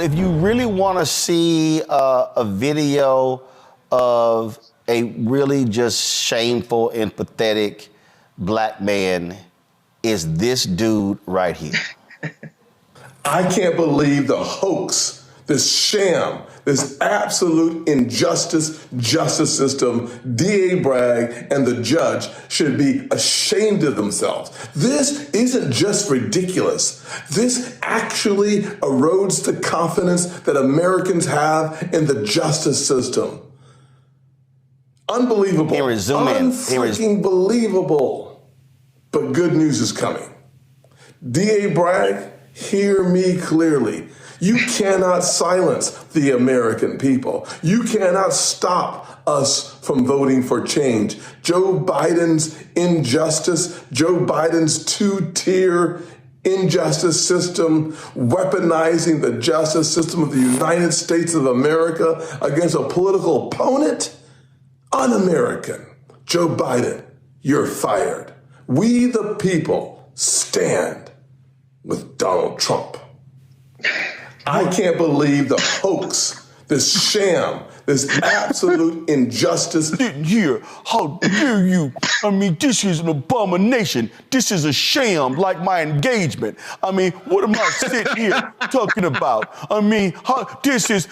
If you really want to see a video of a really just shameful and pathetic black man, is this dude right here. I can't believe the hoax, this sham, this absolute injustice justice system. D.A. Bragg and the judge should be ashamed of themselves. This isn't just ridiculous. This actually erodes the confidence that Americans have in the justice system. Unbelievable. Unfreaking believable. But good news is coming. D.A. Bragg, hear me clearly. You cannot silence the American people. You cannot stop us from voting for change. Joe Biden's injustice, Joe Biden's two-tier injustice system, weaponizing the justice system of the United States of America against a political opponent, un-American. Joe Biden, you're fired. We the people stand with Donald Trump. I can't believe the hoax, this sham, this absolute injustice. Here, how dare you? I mean, this is an abomination. This is a sham, like my engagement. I mean, what am I sitting here talking about? I mean, this is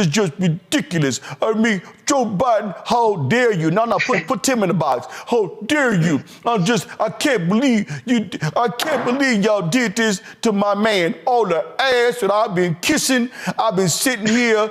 just ridiculous. I mean, Joe Biden, how dare you? No, put Tim in the box. How dare you? I can't believe y'all did this to my man. All the ass that I've been kissing, I've been sitting here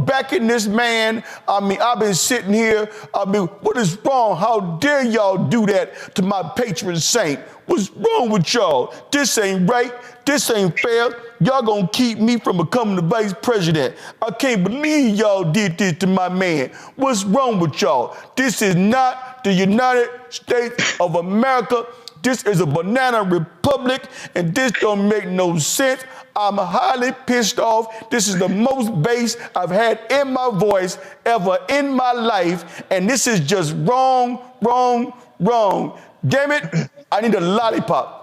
backing this man. I mean, I've been sitting here. I mean, what is wrong? How dare y'all do that to my patron saint? What's wrong with y'all? This ain't right. This ain't fair. Y'all gonna keep me from becoming the vice president. I can't believe y'all did this to my man. What's wrong with y'all? This is not the United States of America. This is a banana republic, and this don't make no sense. I'm highly pissed off. This is the most bass I've had in my voice ever in my life, and this is just wrong, wrong, wrong. Damn it, I need a lollipop.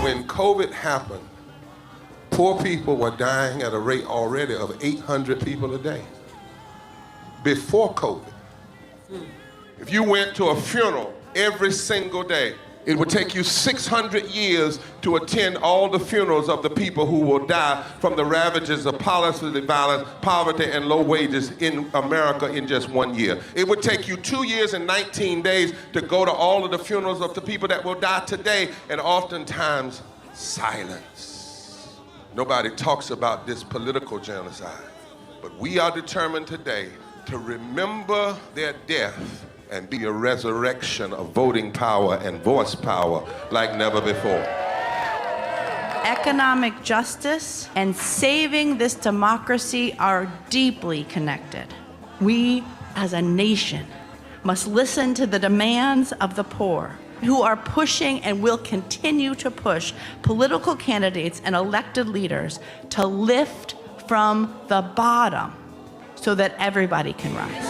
When COVID happened, poor people were dying at a rate already of 800 people a day. Before COVID, if you went to a funeral every single day, it would take you 600 years to attend all the funerals of the people who will die from the ravages of policy violence, poverty, and low wages in America in just 1 year. It would take you 2 years and 19 days to go to all of the funerals of the people that will die today, and oftentimes silence. Nobody talks about this political genocide, but we are determined today to remember their death and be a resurrection of voting power and voice power like never before. Economic justice and saving this democracy are deeply connected. We, as a nation, must listen to the demands of the poor, who are pushing and will continue to push political candidates and elected leaders to lift from the bottom so that everybody can rise.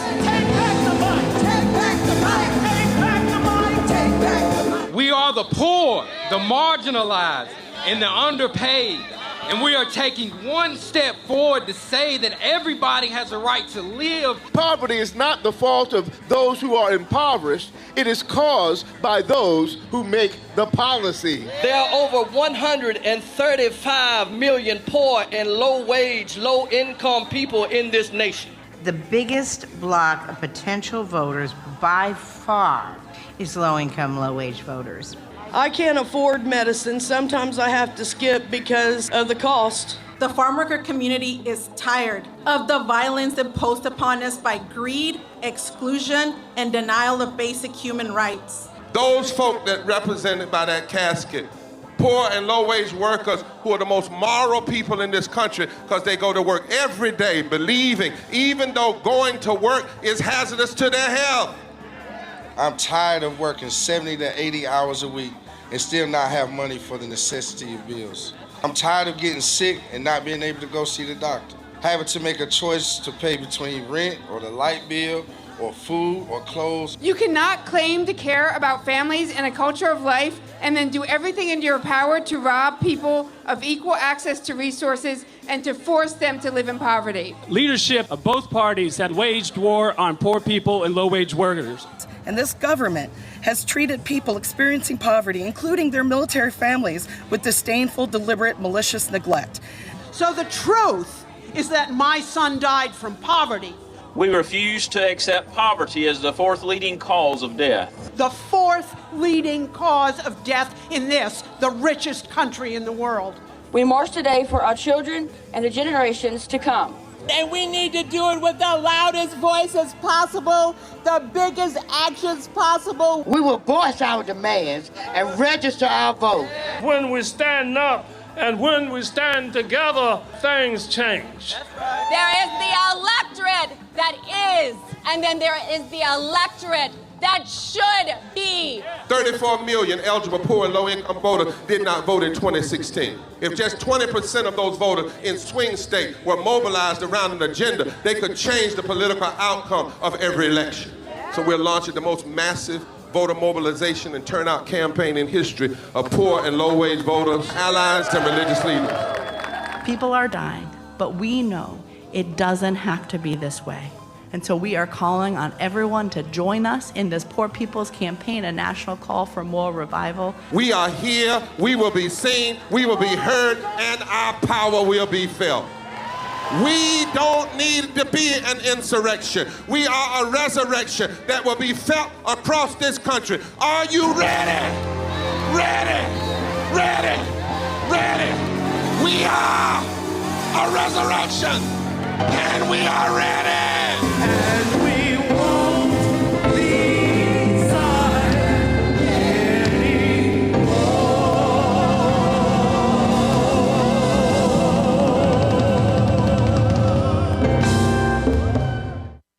We are the poor, the marginalized, and the underpaid. And we are taking one step forward to say that everybody has a right to live. Poverty is not the fault of those who are impoverished. It is caused by those who make the policy. There are over 135 million poor and low-wage, low-income people in this nation. The biggest block of potential voters by far is low-income, low-wage voters. I can't afford medicine. Sometimes I have to skip because of the cost. The farm worker community is tired of the violence imposed upon us by greed, exclusion, and denial of basic human rights. Those folk that represented by that casket, poor and low-wage workers who are the most moral people in this country because they go to work every day believing, even though going to work is hazardous to their health. I'm tired of working 70 to 80 hours a week and still not have money for the necessity of bills. I'm tired of getting sick and not being able to go see the doctor. having to make a choice to pay between rent or the light bill or food or clothes. You cannot claim to care about families and a culture of life and then do everything in your power to rob people of equal access to resources and to force them to live in poverty. Leadership of both parties had waged war on poor people and low-wage workers. And this government has treated people experiencing poverty, including their military families, with disdainful, deliberate, malicious neglect. So the truth is that my son died from poverty. We refuse to accept poverty as the fourth leading cause of death. The fourth leading cause of death in this, the richest country in the world. We march today for our children and the generations to come. And we need to do it with the loudest voices possible, the biggest actions possible. We will voice our demands and register our vote. When we stand up and when we stand together, things change. There is the electorate that is, and then there is the electorate that should be. 34 million eligible poor and low-income voters did not vote in 2016. If just 20% of those voters in swing states were mobilized around an agenda, they could change the political outcome of every election. So we're launching the most massive voter mobilization and turnout campaign in history of poor and low-wage voters, allies, and religious leaders. People are dying, but we know it doesn't have to be this way. And so we are calling on everyone to join us in this Poor People's Campaign, a national call for more revival. We are here, we will be seen, we will be heard, and our power will be felt. We don't need to be an insurrection. We are a resurrection that will be felt across this country. Are you ready? Ready, ready, ready. We are a resurrection, and we are ready.